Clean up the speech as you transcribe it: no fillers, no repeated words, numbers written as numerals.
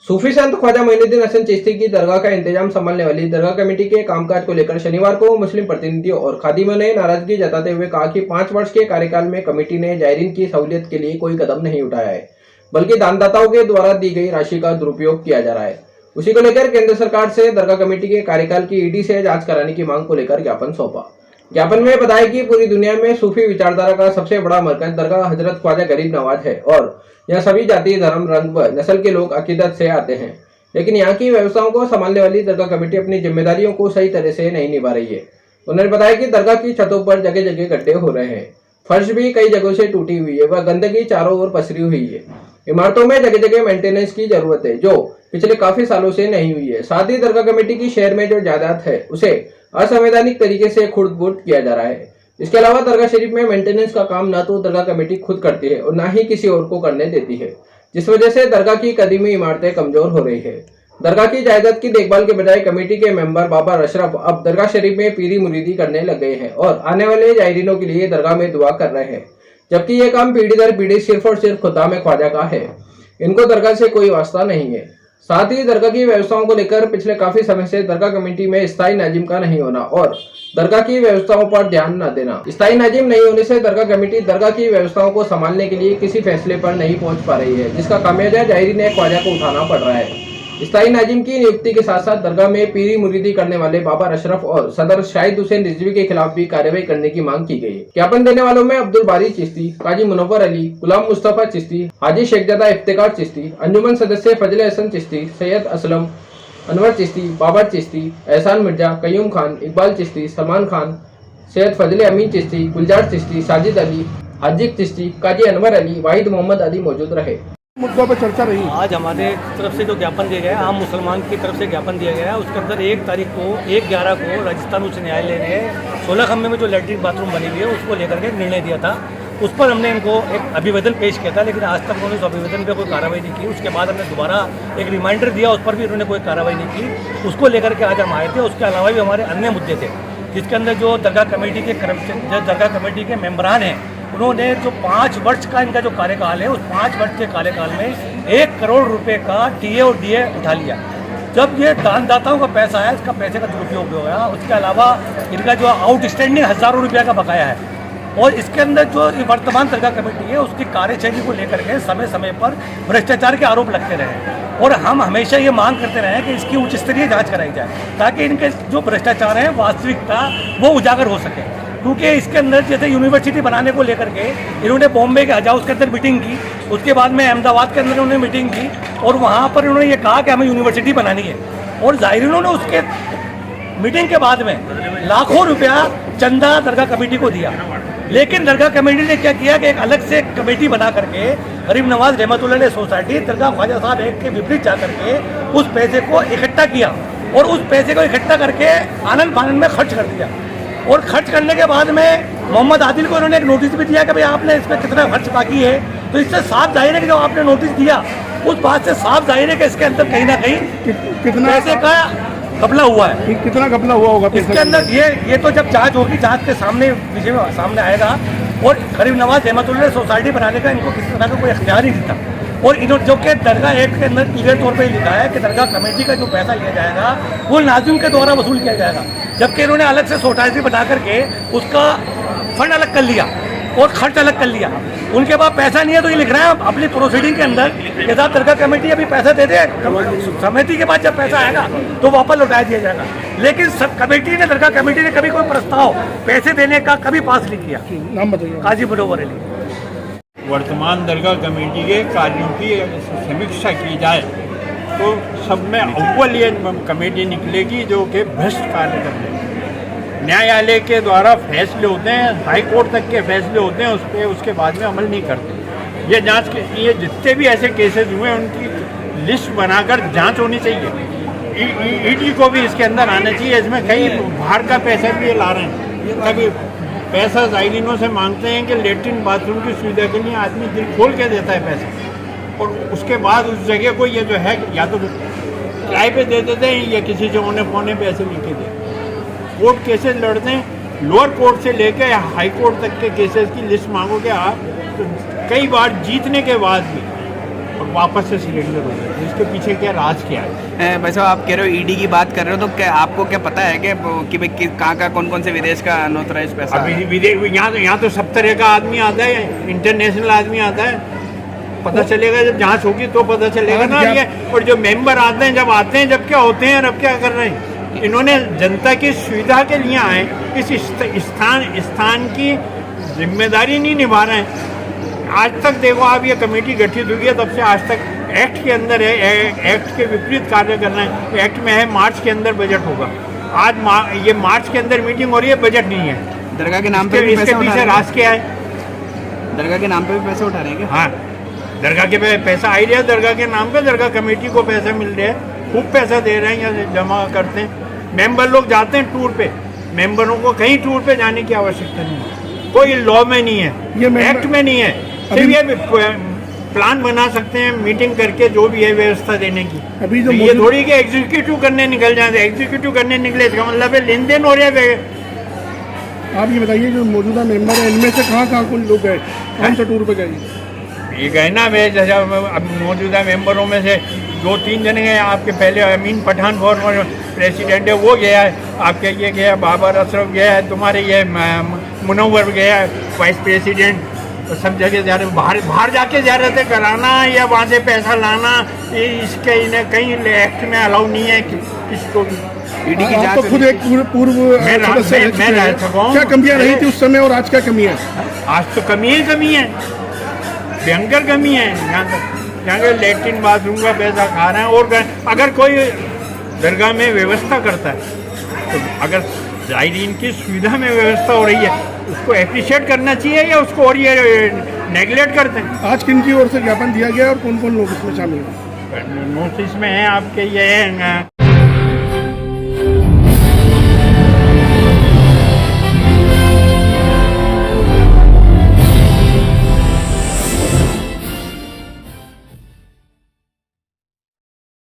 सूफी संत ख्वाजा मोइनुद्दीन हसन चिश्ती की दरगाह का इंतजाम संभालने वाली दरगाह कमेटी के कामकाज को लेकर शनिवार को मुस्लिम प्रतिनिधियों और खादिमों ने नाराजगी जताते हुए कहा कि 5 वर्ष के कार्यकाल में कमेटी ने जायरीन की सहूलियत के लिए कोई कदम नहीं उठाया है, बल्कि दानदाताओं के द्वारा दी गई राशि का दुरुपयोग किया जा रहा है। उसी को लेकर केंद्र सरकार से दरगाह कमेटी के कार्यकाल की ईडी से जांच कराने की मांग को लेकर ज्ञापन सौंपा। ज्ञापन में बताया कि पूरी दुनिया में सूफी विचारधारा का सबसे बड़ा मरकज दरगाह हजरत ख्वाजा गरीब नवाज है और यहाँ सभी जाति, धर्म, रंग व नस्ल के लोग अकीदत से आते हैं, लेकिन यहाँ की व्यवस्थाओं को संभालने वाली दरगाह कमेटी अपनी जिम्मेदारियों को सही तरह से नहीं निभा रही है। उन्होंने बताया कि दरगाह की छतों पर जगह जगह गड्ढे हो रहे हैं, फर्श भी कई जगहों से टूटी हुई है व गंदगी चारों ओर पसरी हुई है। इमारतों में जगह जगह मेंटेनेंस की जरूरत है, जो पिछले काफी सालों से नहीं हुई है। साथ ही दरगाह कमेटी की शहर में जो जायदाद है उसे असंवैधानिक तरीके से खुर्द-बुर्द किया जा रहा है। इसके अलावा दरगाह शरीफ में मेंटेनेंस का काम न तो दरगाह कमेटी खुद करती है और न ही किसी और को करने देती है, जिस वजह से दरगाह की कदीमी इमारतें कमजोर हो रही है। दरगाह की जायदाद की देखभाल के बजाय कमेटी के मेंबर बाबा अशरफ अब दरगाह शरीफ में पीरी मुरीदी करने लग गए हैं और आने वाले जायरीनों के लिए दरगाह में दुआ कर रहे हैं, जबकि यह काम पीढ़ी दर पीढ़ी सिर्फ और सिर्फ खुदाम ख्वाजा का है। इनको दरगाह से कोई वास्ता नहीं है। साथ ही दरगाह की व्यवस्थाओं को लेकर पिछले काफी समय से दरगाह कमेटी में स्थायी नाजिम का नहीं होना और दरगाह की व्यवस्थाओं पर ध्यान न देना। स्थायी नाजिम नहीं होने से दरगाह कमेटी दरगाह की व्यवस्थाओं को संभालने के लिए किसी फैसले पर नहीं पहुंच पा रही है, जिसका खामियाजा जायरीन ख्वाजा को उठाना पड़ रहा है। स्थायी नाजिम की नियुक्ति के साथ साथ दरगाह में पीरी मुरीदी करने वाले बाबा अशरफ और सदर शाहिद हुसैन रिजवी के खिलाफ भी कार्रवाई करने की मांग की गई है। ज्ञापन देने वालों में अब्दुल बारी चिश्ती, काजी मुनव्वर अली, गुलाम मुस्तफा चिश्ती, हाजी शेखजादा इफ्तिकार चिश्ती, अंजुमन सदस्य फजल हसन चिश्ती, सैयद असलम, अनवर चिश्ती, बाबर चिश्ती, एहसान मिर्जा, कयूम खान, इकबाल चिश्ती, सलमान खान, सैयद फजल अमीन चिश्ती, गुलजार चिश्ती, साजिद अली, हाजिक चिश्ती, काजी अनवर अली, वाहिद मोहम्मद आदि मौजूद रहे। मुद्दों पर चर्चा रही। आज हमारे तरफ से जो ज्ञापन दिया गया है, आम मुसलमान की तरफ से ज्ञापन दिया गया है, उसके अंदर 1 तारीख को 1/11 को राजस्थान उच्च न्यायालय ने 16 खम्बे में जो लैट्रिन बाथरूम बनी हुई है उसको लेकर के निर्णय दिया था। उस पर हमने इनको एक अभिवेदन पेश किया था, लेकिन आज तक उन्होंने उस अभिवेदन पर कोई कार्रवाई नहीं की। उसके बाद हमने दोबारा एक रिमाइंडर दिया, उस पर भी उन्होंने कोई कार्रवाई नहीं की। उसको लेकर के आज हम आए थे। उसके अलावा भी हमारे अन्य मुद्दे थे, जिसके अंदर जो दरगाह कमेटी के दरगाह कमेटी के मेम्बरान हैं, उन्होंने जो 5 वर्ष का इनका जो कार्यकाल है, उस 5 वर्ष के कार्यकाल में 1 करोड़ रुपए का टीए और डीए उठा लिया। जब ये दानदाताओं का पैसा है, इसका पैसे का दुरुपयोग हो गया। उसके अलावा इनका जो आउटस्टैंडिंग हज़ारों रुपया का बकाया है, और इसके अंदर जो वर्तमान दरगाह कमेटी है उसकी कार्यशैली को लेकर के समय समय पर भ्रष्टाचार के आरोप लगते रहे, और हम हमेशा ये मांग करते रहे कि इसकी उच्च स्तरीय जाँच कराई जाए, ताकि इनके जो भ्रष्टाचार है वास्तविकता वो उजागर हो सके। क्योंकि इसके अंदर जैसे यूनिवर्सिटी बनाने को लेकर के इन्होंने बॉम्बे के हज हाउस के अंदर मीटिंग की, उसके बाद में अहमदाबाद के अंदर उन्होंने मीटिंग की, और वहाँ पर उन्होंने ये कहा कि हमें यूनिवर्सिटी बनानी है, और जायरीनों ने उसके मीटिंग के बाद में लाखों रुपया चंदा दरगाह कमेटी को दिया। लेकिन दरगाह कमेटी ने क्या किया कि एक अलग से कमेटी बना करके गरीब नवाज रहमतुल्लाह सोसाइटी दरगाह ख्वाजा साहब एक के विपरीत जा करके उस पैसे को इकट्ठा किया, और उस पैसे को इकट्ठा करके आनंद फानंद में खर्च कर दिया। और खर्च करने के बाद में मोहम्मद आदिल को उन्होंने एक नोटिस भी दिया कि भाई आपने इस पर कितना खर्च बाकी है। तो इससे साफ जाहिर है कि जो आपने नोटिस दिया उस बात से साफ जाहिर है कि इसके अंदर कहीं ना कहीं कितना पैसे का घपला हुआ है। कितना घपला हुआ होगा इसके अंदर? ये तो जब जांच होगी, जांच के सामने विषय सामने आएगा। और गरीब नवाज रहमतुल्लाह सोसाइटी बनाने का इनको किसी तरह का कोई इख्तियार नहीं था, और इन्होंने जो कि दरगाह एक्ट के अंदर क्लियर तौर पर लिखा है कि दरगाह कमेटी का जो पैसा लिया जाएगा वो नाजिम के द्वारा वसूल किया जाएगा, जबकि इन्होंने अलग से सोसाइटी बना करके उसका फंड अलग कर लिया और खर्च अलग कर लिया। उनके पास पैसा नहीं है, तो ये लिख रहे हैं अपनी प्रोसीडिंग के अंदर कि साहब दरगाह कमेटी अभी पैसा दे दे, समिति के बाद जब पैसा आएगा तो वापस लौटा दिया जाएगा। लेकिन सब कमेटी ने, दरगाह कमेटी ने कभी कोई प्रस्ताव पैसे देने का कभी पास नहीं किया। नाम बताइए। काजी मुनव्वर अली। वर्तमान दरगाह कमेटी के कार्यों की समीक्षा की जाए तो सब में अव्वल ये कमेटी निकलेगी जो कि भ्रष्ट कार्य कर रही है। न्यायालय के द्वारा फैसले होते हैं, हाई कोर्ट तक के फैसले होते हैं, उस पर उसके बाद में अमल नहीं करते। ये जांच के ये जितने भी ऐसे केसेस हुए हैं उनकी लिस्ट बनाकर जांच होनी चाहिए। ईडी को भी इसके अंदर आना चाहिए। इसमें कई बाहर का पैसा भी ये ला रहे हैं। कभी पैसा जायरीनों से मांगते हैं कि लेटरिन बाथरूम की सुविधा के लिए आदमी दिल खोल के देता है पैसा, और उसके बाद उस जगह को ये जो है या तो किराए पे दे देते हैं या किसी जो औने पौने पैसे लेके देते हैं। कोर्ट केसेस लड़ते हैं, लोअर कोर्ट से लेकर हाई कोर्ट तक के केसेस की लिस्ट मांगोगे आप, तो कई बार जीतने के बाद भी और वापस से सिलेंडर हो गया। इसके पीछे क्या राज क्या है? भाई साहब, आप कह रहे हो ईडी की बात कर रहे हो, तो क्या आपको क्या पता है कि भाई कहाँ का कौन कौन से विदेश का अनऑथराइज पैसा अभी है? विदेश यहाँ तो सब तरह का आदमी आता है, इंटरनेशनल आदमी आता है। पता चलेगा जब जांच होगी तो पता चलेगा ना। ये और जो मेंबर आते हैं जब क्या होते हैं और अब क्या कर रहे हैं, इन्होंने जनता की सुविधा के लिए आए, इस स्थान की जिम्मेदारी नहीं निभा रहे हैं। आज तक देखो आप, ये कमेटी गठित हुई है तब से आज तक एक्ट के अंदर है, एक्ट के विपरीत कार्य कर रहे हैं। एक्ट में है मार्च के अंदर बजट होगा, आज ये मार्च के अंदर मीटिंग हो रही है, बजट नहीं है। दरगाह के नाम पे भी इसके पैसा उठा पीछे रहे राज क्या है? हैं? दरगाह के नाम पे भी पैसे उठा रहे हैं क्या? हाँ, दरगाह के पैसा आ ही रहा है, दरगाह के नाम पे दरगाह कमेटी को पैसा मिल रहा है, खूब पैसा दे रहे हैं या जमा करते हैं। मेंबर लोग जाते हैं टूर पे, मेंबरों को कहीं टूर पे जाने की आवश्यकता नहीं है, कोई लॉ में नहीं है, एक्ट में नहीं है। सिर्फ ये प्लान बना सकते हैं मीटिंग करके, जो भी है व्यवस्था देने की। अभी जो तो ये थोड़ी कि एग्जीक्यूटिव करने निकल जाते, एग्जीक्यूटिव करने निकले इसका मतलब है लेन देन हो रहा है। आप ये बताइए, जो मौजूदा मेंबर है इनमें से कहाँ कौन लोग गए, कौन सा टूर पे गए? ये गए ना वे, जैसे अब मौजूदा मेंबरों में से 2-3 जने गए। आपके पहले अमीन पठान फॉर्मर प्रेसिडेंट है, वो गया है। आपके ये गया, बाबर अशरफ गया है, तुम्हारे ये मुनव्वर गया है वाइस प्रेसिडेंट। तो सब जगह जा रहे, बाहर जाके जा रहे थे कराना या वहाँ से पैसा लाना, ये इसके इन्हें कहीं एक्ट में अलाउ नहीं है किसको भी। ईडी की आप जांच तो खुद एक पूर्व सदस्य रह चुके हैं। क्या कमियां रही थी उस समय और आज क्या कमियां? आज तो कमी ही कमी है, भयंकर कमी है। यहाँ के लेट्रिन बाथरूम का पैसा खा रहे हैं। और अगर कोई दरगाह में व्यवस्था करता है, तो अगर जायरीन की सुविधा में व्यवस्था हो रही है, उसको एप्रिशिएट करना चाहिए या उसको और ये नेगलेक्ट करते हैं? आज किन की ओर से ज्ञापन दिया गया और कौन कौन लोग इसमें शामिल हैं? नोटिस में है आपके ये